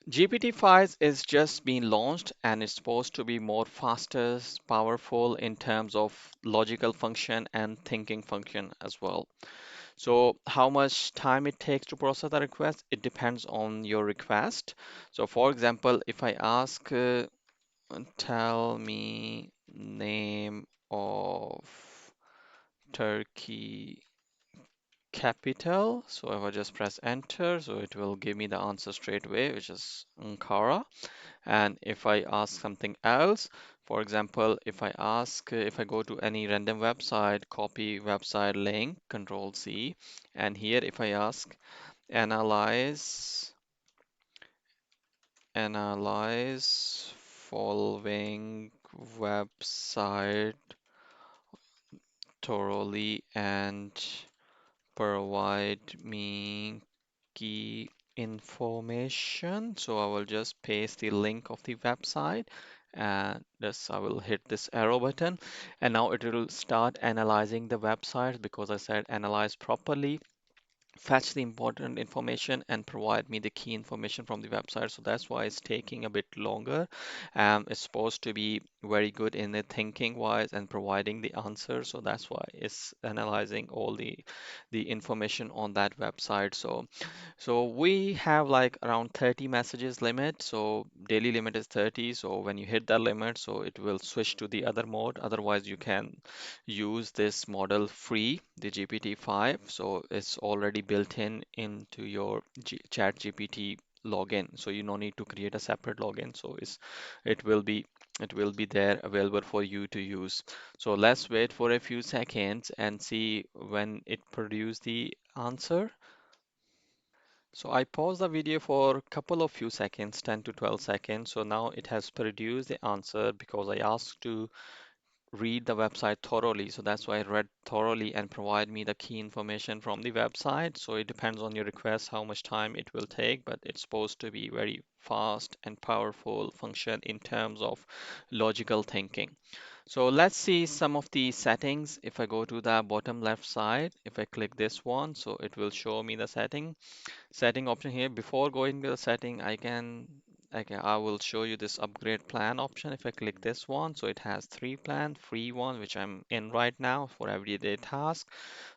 GPT-5 is just being launched and it's supposed to be more faster, powerful in terms of logical function and thinking function as well. So how much time it takes to process the request, it depends on your request. So for example, if I ask, tell me name of Turkey capital. So if I just press enter, so it will give me the answer straight away, which is Ankara. And if I ask something else, for example, if I ask, if I go to any random website, copy website link, Control C, and here if I ask analyze, analyze following website thoroughly and provide me key information. So I will just paste the link of the website and this I will hit this arrow button and now it will start analyzing the website because I said analyze properly, fetch the important information and provide me the key information from the website. So that's why it's taking a bit longer. It's supposed to be very good in the thinking wise and providing the answer. So that's why it's analyzing all the information on that website. So we have like around 30 messages limit. So daily limit is 30. So when you hit that limit, so it will switch to the other mode. Otherwise, you can use this model free, the GPT-5. So it's already built in into your ChatGPT login. So you no need to create a separate login. So it will be it will be there available for you to use. So let's wait for a few seconds and see when it produce the answer. So I paused the video for a couple of few seconds, 10 to 12 seconds. So now it has produced the answer because I asked to read the website thoroughly. So that's why I read thoroughly and provide me the key information from the website. So it depends on your request how much time it will take, but it's supposed to be very fast and powerful function in terms of logical thinking. So let's see some of the settings. If I go to the bottom left side, if I click this one, so it will show me the setting option here. Before going to the setting, I will show you this upgrade plan option. If I click this one, so it has three plan, free one, which I'm in right now for everyday task.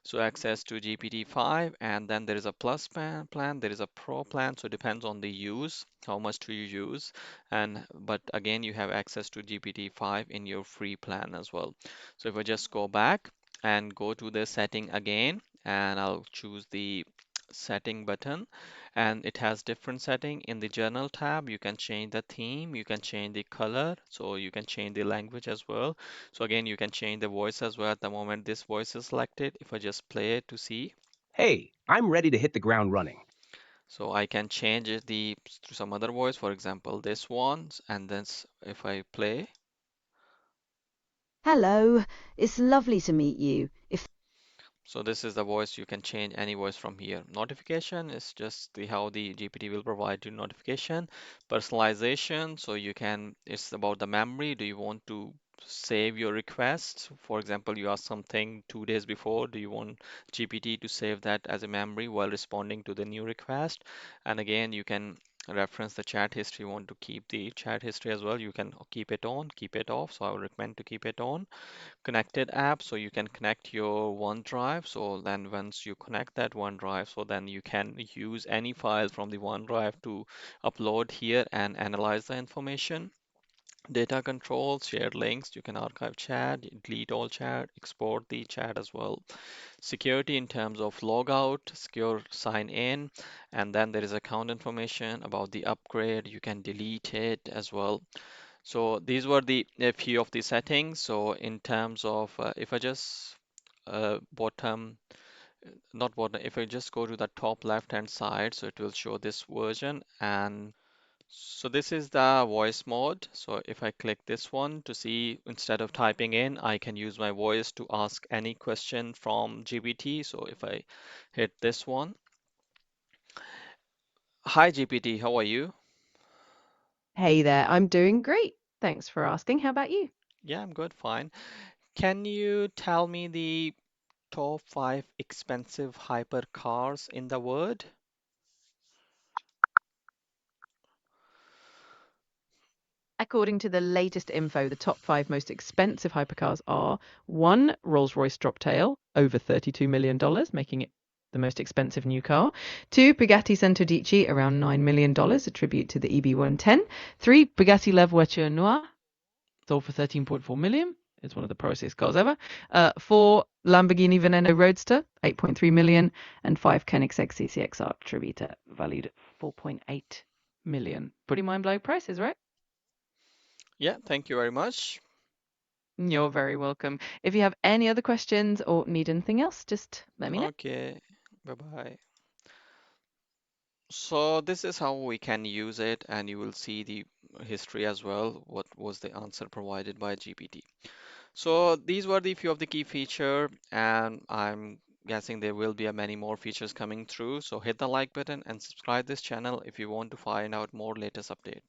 So access to GPT-5, and then there is a plus plan, there is a pro plan. So it depends on the use, how much do you use, and but again, you have access to GPT-5 in your free plan as well. So if I just go back and go to the setting again, and I'll choose the setting button and it has different setting in the journal tab. You can change the theme, you can change the color, so you can change the language as well. So again, you can change the voice as well. At the moment this voice is selected, if I just play it to see, Hey, I'm ready to hit the ground running. so I can change it to some other voice, for example this one, and then if I play. Hello, it's lovely to meet you. If So this is the voice. You can change any voice from here. Notification is just how the GPT will provide you notification. Personalization, so you can, it's about the memory. Do you want to save your request? For example, you ask something 2 days before. Do you want GPT to save that as a memory while responding to the new request? And again, you can reference the chat history. You want to keep the chat history as well. You can keep it on, keep it off. So I would recommend to keep it on. Connected app, so you can connect your OneDrive. So then once you connect that OneDrive, so then you can use any file from the OneDrive to upload here and analyze the information. Data controls, shared links, you can archive chat, delete all chat, export the chat as well. Security in terms of logout, secure sign in, and then there is account information about the upgrade. You can delete it as well. So these were the a few of the settings. So in terms of if I just bottom, not bottom, if I just go to the top left hand side, so it will show this version. And so this is the voice mode. So if I click this one to see, instead of typing in, I can use my voice to ask any question from GPT. So if I hit this one, hi GPT, how are you? Hey there, I'm doing great. Thanks for asking. How about you? Yeah, I'm good, fine. Can you tell me the top five expensive hypercars in the world? according to the latest info, the top 5 most expensive hypercars are 1. Rolls-Royce Droptail, over $32 million, making it the most expensive new car. 2. Bugatti Centodieci, around $9 million, a tribute to the EB110. 3. Bugatti La Voiture Noire, sold for 13.4 million. It's one of the priciest cars ever. 4. Lamborghini Veneno Roadster, 8.3 million. And 5. Koenigsegg CCXR Tribute, valued at 4.8 million. Pretty mind-blowing prices, right? Yeah, thank you very much. You're very welcome. If you have any other questions or need anything else, just let me know. Okay, bye-bye. So this is how we can use it, and you will see the history as well. What was the answer provided by GPT? So these were the few of the key feature, and I'm guessing there will be a many more features coming through. So hit the like button and subscribe this channel if you want to find out more latest update.